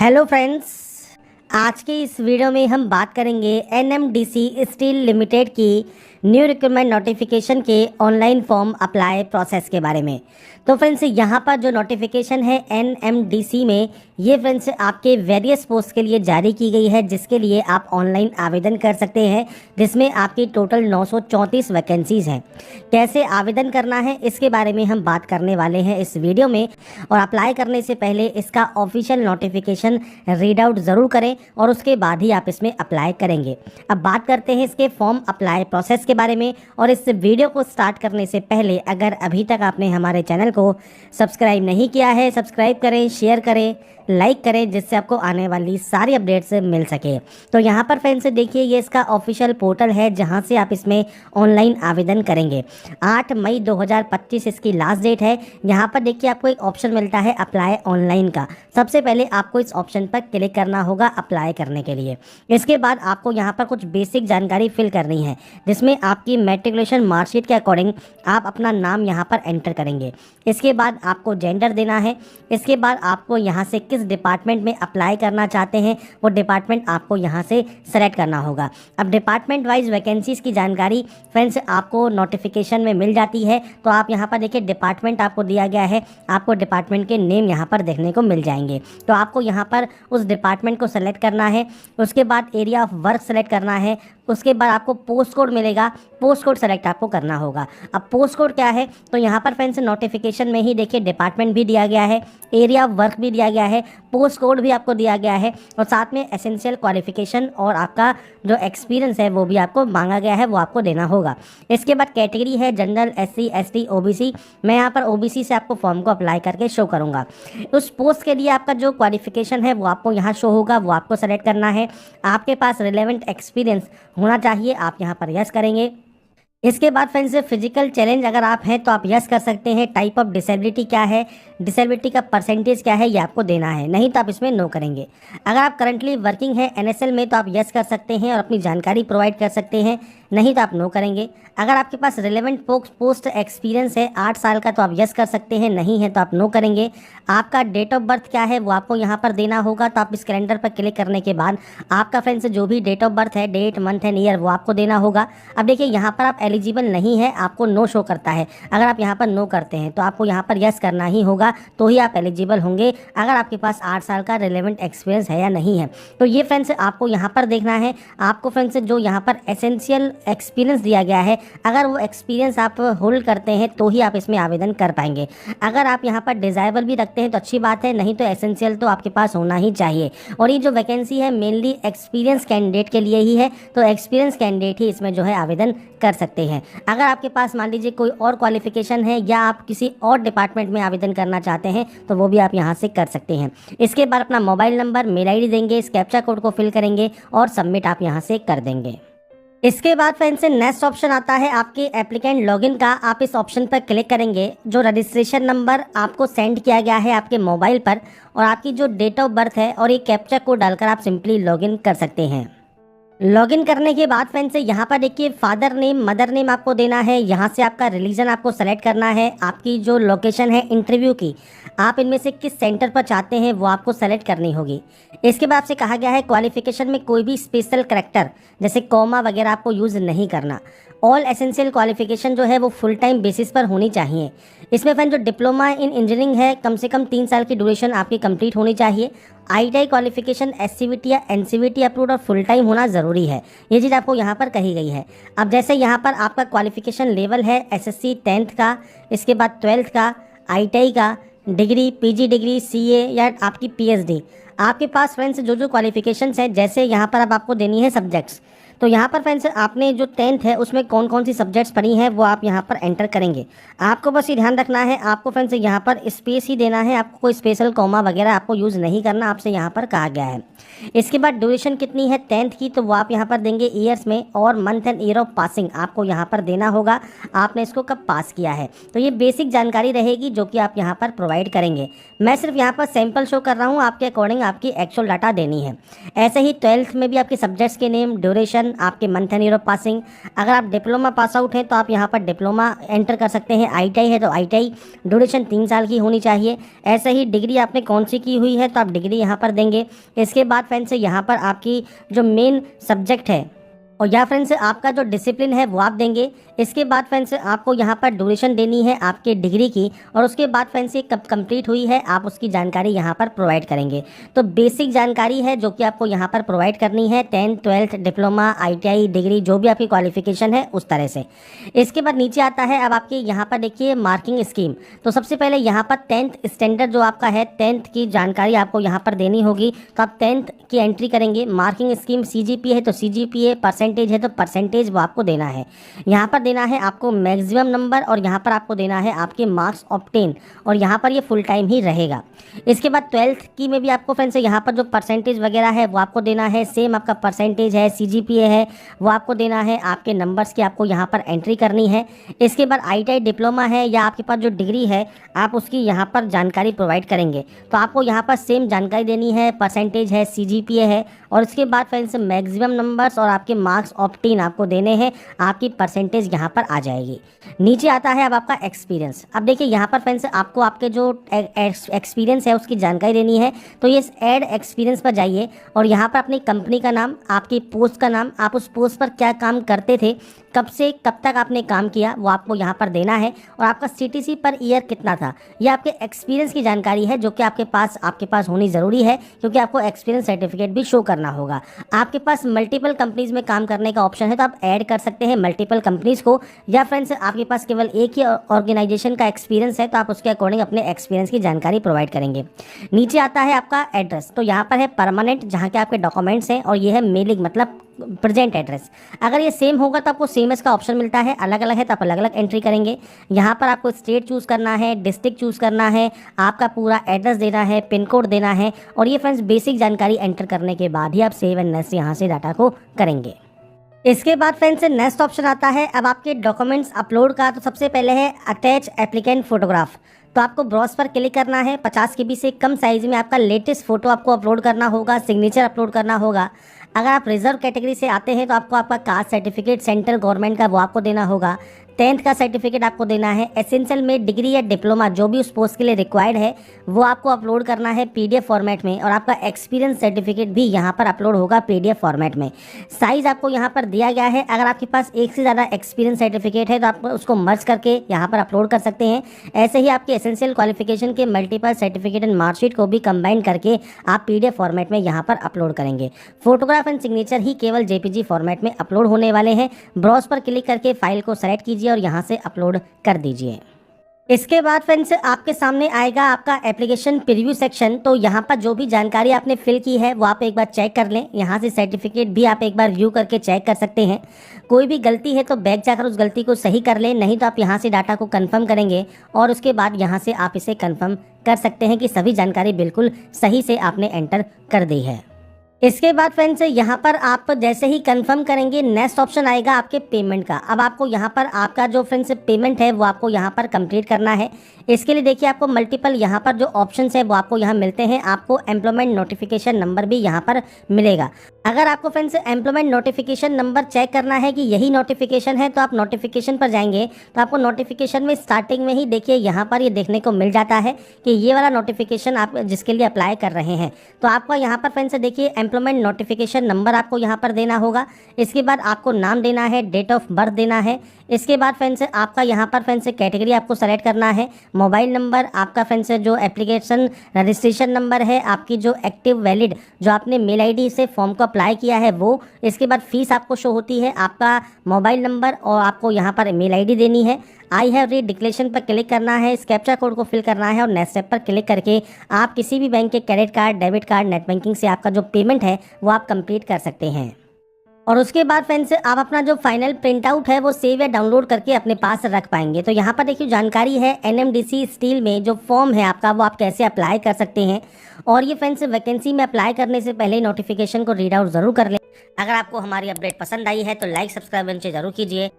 Hello friends, आज के इस वीडियो में हम बात करेंगे एनएमडीसी स्टील लिमिटेड की न्यू रिक्रूटमेंट नोटिफिकेशन के ऑनलाइन फॉर्म अप्लाई प्रोसेस के बारे में। तो फ्रेंड्स, यहाँ पर जो नोटिफिकेशन है एनएमडीसी में, ये फ्रेंड्स आपके वेरियस पोस्ट के लिए जारी की गई है, जिसके लिए आप ऑनलाइन आवेदन कर सकते हैं, जिसमें आपकी टोटल 934 वैकेंसीज़ हैं। कैसे आवेदन करना है इसके बारे में हम बात करने वाले हैं इस वीडियो में। और अप्लाई करने से पहले इसका ऑफिशियल नोटिफिकेशन रीड आउट ज़रूर करें और उसके बाद ही आप इसमें अप्लाई करेंगे। अब बात करते हैं इसके फॉर्म अप्लाई प्रोसेस के बारे में। और इस वीडियो को स्टार्ट करने से पहले अगर अभी तक आपने हमारे चैनल को सब्सक्राइब नहीं किया है, सब्सक्राइब करें, शेयर करें, लाइक करें, जिससे आपको आने वाली सारी अपडेट्स मिल सके। तो यहाँ पर फ्रेंड्स देखिए, ये इसका ऑफिशियल पोर्टल है जहाँ से आप इसमें ऑनलाइन आवेदन करेंगे। 8 मई 2025 इसकी लास्ट डेट है। यहाँ पर देखिए आपको एक ऑप्शन मिलता है अप्लाई ऑनलाइन का। सबसे पहले आपको इस ऑप्शन पर क्लिक करना होगा अप्लाई करने के लिए। इसके बाद आपको यहाँ पर कुछ बेसिक जानकारी फिल करनी है, जिसमें आपकी मैट्रिकुलेशन मार्कशीट के अकॉर्डिंग आप अपना नाम यहाँ पर एंटर करेंगे। इसके बाद आपको जेंडर देना है। इसके बाद आपको यहाँ से किस डिपार्टमेंट में अप्लाई करना चाहते हैं वो डिपार्टमेंट आपको यहाँ से सेलेक्ट करना होगा। अब डिपार्टमेंट वाइज वैकेंसीज़ की जानकारी फ्रेंड्स आपको नोटिफिकेशन में मिल जाती है। तो आप यहाँ पर देखिए डिपार्टमेंट आपको दिया गया है, आपको डिपार्टमेंट के नेम यहाँ पर देखने को मिल जाएंगे। तो आपको यहाँ पर उस डिपार्टमेंट को सेलेक्ट करना है। उसके बाद एरिया ऑफ वर्क सेलेक्ट करना है। उसके बाद आपको पोस्ट कोड मिलेगा, पोस्ट कोड सेलेक्ट आपको करना होगा। अब पोस्ट कोड क्या है, तो यहाँ पर फ्रेंड्स नोटिफिकेशन में ही देखिए डिपार्टमेंट भी दिया गया है, एरिया ऑफ वर्क भी दिया गया है, पोस्ट कोड भी आपको दिया गया है, और साथ में एसेंशियल क्वालिफिकेशन और आपका जो एक्सपीरियंस है वो भी आपको मांगा गया है, वो आपको देना होगा। इसके बाद कैटेगरी है जनरल, SC, ST, OBC। मैं यहाँ पर OBC से आपको फॉर्म को अप्लाई करके शो करूँगा। उस पोस्ट के लिए आपका जो क्वालिफिकेशन है वो आपको यहाँ शो होगा, वो आपको सेलेक्ट करना है। आपके पास रिलेवेंट एक्सपीरियंस होना चाहिए, आप यहाँ पर यस करेंगे। इसके बाद फ्रेंड्स फिजिकल चैलेंज अगर आप हैं तो आप यस कर सकते हैं। टाइप ऑफ डिसेबिलिटी क्या है, डिसेबिलिटी का परसेंटेज क्या है, ये आपको देना है, नहीं तो आप इसमें नो करेंगे। अगर आप करंटली वर्किंग है NSL में तो आप यस कर सकते हैं और अपनी जानकारी प्रोवाइड कर सकते हैं, नहीं तो आप नो करेंगे। अगर आपके पास रिलेवेंट पोस्ट एक्सपीरियंस है 8 साल का तो आप यस कर सकते हैं, नहीं है तो आप नो करेंगे। आपका डेट ऑफ बर्थ क्या है वो आपको यहाँ पर देना होगा। तो आप इस कैलेंडर पर क्लिक करने के बाद आपका फ्रेंड्स जो भी डेट ऑफ बर्थ है, डेट, मंथ एंड ईयर, वो आपको देना होगा। अब देखिए यहाँ पर आप एलिजिबल नहीं है, आपको नो शो करता है। अगर आप यहाँ पर नो करते हैं तो आपको यहाँ पर यस करना ही होगा, तो ही आप एलिजिबल होंगे, अगर आपके पास 8 साल का रिलेवेंट एक्सपीरियंस है या नहीं है। तो ये फ्रेंड्स आपको यहाँ पर देखना है। आपको फ्रेंड्स जो यहाँ पर एसेंशियल एक्सपीरियंस दिया गया है, अगर वो एक्सपीरियंस आप होल्ड करते हैं तो ही आप इसमें आवेदन कर पाएंगे। अगर आप यहाँ पर डिज़ायरेबल भी रखते हैं तो अच्छी बात है, नहीं तो एसेंशियल तो आपके पास होना ही चाहिए। और ये जो वैकेंसी है मेनली एक्सपीरियंस कैंडिडेट के लिए ही है, तो एक्सपीरियंस कैंडिडेट ही इसमें जो है आवेदन कर सकते हैं। अगर आपके पास मान लीजिए कोई और क्वालिफिकेशन है या आप किसी और डिपार्टमेंट में आवेदन करना चाहते हैं तो वो भी आप यहाँ से कर सकते हैं। इसके बाद अपना मोबाइल नंबर, मेल ID देंगे, इस कैप्चा कोड को फिल करेंगे और सबमिट आप यहाँ से कर देंगे। इसके बाद फ्रेंड्स नेक्स्ट ऑप्शन आता है आपके एप्लीकेंट लॉगिन का। आप इस ऑप्शन पर क्लिक करेंगे। जो रजिस्ट्रेशन नंबर आपको सेंड किया गया है आपके मोबाइल पर, और आपकी जो डेट ऑफ बर्थ है और ये कैप्चा कोड डालकर आप सिंपली लॉगिन कर सकते हैं। लॉगिन करने के बाद फ्रेंड्स यहाँ पर देखिए फादर नेम, मदर नेम आपको देना है। यहाँ से आपका रिलीजन आपको सेलेक्ट करना है। आपकी जो लोकेशन है इंटरव्यू की, आप इनमें से किस सेंटर पर चाहते हैं वो आपको सेलेक्ट करनी होगी। इसके बाद आपसे कहा गया है क्वालिफिकेशन में कोई भी स्पेशल करैक्टर जैसे कॉमा वगैरह आपको यूज़ नहीं करना। ऑल एसेंशियल क्वालिफिकेशन जो है वो फुल टाइम बेसिस पर होनी चाहिए। इसमें फ्रेंड जो डिप्लोमा इन इंजीनियरिंग है, कम से कम 3 साल की ड्यूरेशन आपकी कंप्लीट होनी चाहिए। ITI क्वालिफिकेशन SCVT या NCVT अप्रूव्ड और फुल टाइम होना ज़रूरी है। ये चीज़ आपको यहाँ पर कही गई है। अब जैसे यहाँ पर आपका क्वालिफिकेशन लेवल है SSC 10th का, इसके बाद 12th का, ITI का, डिग्री, PG डिग्री, CA या आपकी PhD। आपके पास फ्रेंड्स जो जो क्वालिफिकेशंस हैं, जैसे यहाँ पर अब आपको देनी है सब्जेक्ट्स। तो यहाँ पर फ्रेंड्स आपने जो 10th है उसमें कौन कौन सी सब्जेक्ट्स पढ़ी हैं वो आप यहाँ पर एंटर करेंगे। आपको बस ये ध्यान रखना है, आपको फ्रेंड्स यहाँ पर स्पेस ही देना है, आपको कोई स्पेशल कॉमा वगैरह आपको यूज़ नहीं करना, आपसे यहाँ पर कहा गया है। इसके बाद ड्यूरेशन कितनी है 10th की, तो वो आप यहाँ पर देंगे ईयर्स में, और month and year of passing आपको यहाँ पर देना होगा, आपने इसको कब पास किया है। तो ये बेसिक जानकारी रहेगी जो कि आप यहाँ पर प्रोवाइड करेंगे। मैं सिर्फ यहाँ पर सैंपल शो कर रहा हूँ, आपके अकॉर्डिंग आपकी एक्चुअल डाटा देनी है। ऐसे ही 12th में भी आपके सब्जेक्ट्स के नेम, ड्यूरेशन, क्वालिफिकेशन, आपके month and year of passing. अगर आप डिप्लोमा पास आउट हैं तो आप यहाँ पर डिप्लोमा एंटर कर सकते हैं। ITI है तो ITI, ड्यूरेशन 3 साल की होनी चाहिए। ऐसे ही डिग्री आपने कौन सी की हुई है तो आप डिग्री यहाँ पर देंगे। इसके बाद फ्रेंड्स यहाँ पर आपकी जो मेन सब्जेक्ट है और या फ्रेंड्स आपका जो डिसिप्लिन है वो आप देंगे। इसके बाद फ्रेंड्स आपको यहाँ पर ड्यूरेशन देनी है आपके डिग्री की, और उसके बाद फ्रेंड्स ये कब कंप्लीट हुई है आप उसकी जानकारी यहाँ पर प्रोवाइड करेंगे। तो बेसिक जानकारी है जो कि आपको यहाँ पर प्रोवाइड करनी है, 10th 12th diploma ITI degree जो भी आपकी क्वालिफिकेशन है उस तरह से। इसके बाद नीचे आता है अब आपके यहाँ पर देखिए मार्किंग स्कीम। तो सबसे पहले यहाँ पर 10th स्टैंडर्ड जो आपका है 10th की जानकारी आपको यहाँ पर देनी होगी। तो आप 10th की एंट्री करेंगे। मार्किंग स्कीम CGPA है तो CGPA, परसेंटेज है तो परसेंटेज वो आपको देना है। यहाँ पर देना है आपको मैक्सिमम नंबर, और यहाँ पर आपको देना है आपके मार्क्स ऑब्टेन, और यहाँ पर ये फुल टाइम ही रहेगा। इसके बाद 12th की में भी आपको फ्रेंड्स यहाँ पर जो परसेंटेज वगैरह है वो आपको देना है। सेम आपका परसेंटेज है, CGPA है वो आपको देना है। आपके नंबर्स की आपको यहाँ पर एंट्री करनी है। इसके बाद ITI डिप्लोमा है या आपके पास जो डिग्री है आप उसकी यहाँ पर जानकारी प्रोवाइड करेंगे। तो आपको यहाँ पर सेम जानकारी देनी है, परसेंटेज है, CGPA है, और इसके बाद फ्रेंड्स मैक्सिमम नंबर्स और आपके मार्क्स ऑब्टेन आपको देने हैं। आपकी परसेंटेज यहाँ पर आ जाएगी। नीचे आता है अब आपका एक्सपीरियंस। अब देखिए यहाँ पर फ्रेंड्स आपको आपके जो एक्सपीरियंस है उसकी जानकारी देनी है। तो ये ऐड एक्सपीरियंस पर जाइए और यहाँ पर अपनी कंपनी का नाम, आपकी पोस्ट का नाम, आप उस पोस्ट पर क्या काम करते थे, कब से कब तक आपने काम किया वो आपको यहाँ पर देना है, और आपका CTC पर ईयर कितना था। ये आपके एक्सपीरियंस की जानकारी है जो कि आपके पास होनी ज़रूरी है, क्योंकि आपको एक्सपीरियंस सर्टिफिकेट भी शो करना होगा। आपके पास मल्टीपल कंपनीज में काम करने का ऑप्शन है तो आप ऐड कर सकते हैं मल्टीपल कंपनीज को, या फ्रेंड्स आपके पास केवल एक ही ऑर्गेनाइजेशन का एक्सपीरियंस है तो आप उसके अकॉर्डिंग अपने एक्सपीरियंस की जानकारी प्रोवाइड करेंगे। नीचे आता है आपका एड्रेस। तो यहाँ पर है परमानेंट जहाँ के आपके डॉक्यूमेंट्स हैं, और ये है मेलिंग मतलब प्रेजेंट एड्रेस। अगर ये सेम होगा तो आपको सेम एस का ऑप्शन मिलता है, अलग अलग है तो आप अलग अलग एंट्री करेंगे। यहाँ पर आपको स्टेट चूज़ करना है, डिस्ट्रिक्ट चूज़ करना है, आपका पूरा एड्रेस देना है, पिन कोड देना है, और ये फ्रेंड्स बेसिक जानकारी एंटर करने के बाद ही आप सेव एंड नेक्स्ट यहाँ से डाटा को करेंगे। इसके बाद फ्रेंड्स नेक्स्ट ऑप्शन आता है अब आपके डॉक्यूमेंट्स अपलोड का। तो सबसे पहले है अटैच एप्लीकेंट फोटोग्राफ। तो आपको ब्राउज पर क्लिक करना है। 50 KB से कम साइज में आपका लेटेस्ट फोटो आपको अपलोड करना होगा, सिग्नेचर अपलोड करना होगा। अगर आप रिजर्व कैटेगरी से आते हैं तो आपको आपका कास्ट सर्टिफिकेट सेंट्रल गवर्नमेंट का वो आपको देना होगा। 10th का सर्टिफिकेट आपको देना है। एसेंशियल में डिग्री या डिप्लोमा जो भी उस पोस्ट के लिए रिक्वायर्ड है वो आपको अपलोड करना है PDF फॉर्मेट में, और आपका एक्सपीरियंस सर्टिफिकेट भी यहाँ पर अपलोड होगा PDF फॉर्मेट में। साइज़ आपको यहाँ पर दिया गया है। अगर आपके पास एक से ज़्यादा एक्सपीरियंस सर्टिफिकेट है तो आप उसको मर्ज करके यहाँ पर अपलोड कर सकते हैं। ऐसे ही आपके एसेंशियल क्वालिफिकेशन के मल्टीपल सर्टिफिकेट एंड मार्कशीट को भी कंबाइन करके आप PDF फॉर्मेट में यहाँ पर अपलोड करेंगे। फोटोग्राफ एंड सिग्नेचर ही केवल JPG फॉर्मेट में अपलोड होने वाले हैं। ब्राउज पर क्लिक करके फाइल को सेलेक्ट कीजिए और यहाँ से अपलोड कर दीजिए। इसके बाद फ्रेंड्स आपके सामने आएगा आपका एप्लीकेशन प्रीव्यू सेक्शन। तो यहाँ पर जो भी जानकारी आपने फिल की है वो आप एक बार चेक कर लें। यहाँ से सर्टिफिकेट भी आप एक बार व्यू करके चेक कर सकते हैं। कोई भी गलती है तो बैक जाकर उस गलती को सही कर लें, नहीं तो आप यहाँ से डाटा को कंफर्म करेंगे और उसके बाद यहाँ से आप इसे कंफर्म कर सकते हैं कि सभी जानकारी बिल्कुल सही से आपने एंटर कर दी है। इसके बाद फ्रेंड्स यहाँ पर आप जैसे ही कंफर्म करेंगे नेक्स्ट ऑप्शन आएगा आपके पेमेंट का। अब आपको यहाँ पर आपका जो फ्रेंड्स पेमेंट है वो आपको यहाँ पर कंप्लीट करना है। इसके लिए देखिए आपको मल्टीपल यहाँ पर जो ऑप्शंस है वो आपको यहाँ मिलते हैं। आपको एम्प्लॉयमेंट नोटिफिकेशन नंबर भी यहाँ पर मिलेगा। अगर आपको friends employment notification number check करना है कि यही नोटिफिकेशन है तो आप नोटिफिकेशन पर जाएंगे तो आपको नोटिफिकेशन में स्टार्टिंग में ही देखिए यहाँ पर ये देखने को मिल जाता है कि ये वाला नोटिफिकेशन आप जिसके लिए अप्लाई कर रहे हैं। तो आपका यहाँ पर फ्रेंड्स देखिए एम्प्लॉयमेंट नोटिफिकेशन नंबर आपको यहाँ पर देना होगा। इसके बाद आपको नाम देना है, डेट ऑफ बर्थ देना है। इसके बाद फ्रेंड्स आपका यहाँ पर फ्रेंड्स कैटेगरी आपको सेलेक्ट करना है। मोबाइल नंबर आपका फ्रेंड्स जो एप्लीकेशन रजिस्ट्रेशन नंबर है, आपकी जो एक्टिव वैलिड जो आपने मेल ID से फॉर्म को अप्लाई किया है वो। इसके बाद फीस आपको शो होती है, आपका मोबाइल नंबर और आपको यहाँ पर मेल ID देनी है। आई हैव रीड डिक्लेरेशन पर क्लिक करना है, इस कैप्चा कोड को फिल करना है और नेक्स्ट स्टेप पर क्लिक करके आप किसी भी बैंक के credit card, debit card, net banking से आपका जो पेमेंट है वो आप कंप्लीट कर सकते हैं। और उसके बाद फ्रेंड्स आप अपना जो फाइनल प्रिंट आउट है वो सेव या डाउनलोड करके अपने पास रख पाएंगे। तो यहाँ पर देखिए जानकारी है NMDC स्टील में जो फॉर्म है आपका वो आप कैसे अप्लाई कर सकते हैं। और ये फ्रेंड्स वैकेंसी में अप्लाई करने से पहले नोटिफिकेशन को रीड आउट ज़रूर कर लें। अगर आपको हमारी अपडेट पसंद आई है तो लाइक, सब्सक्राइब नीचे ज़रूर कीजिए।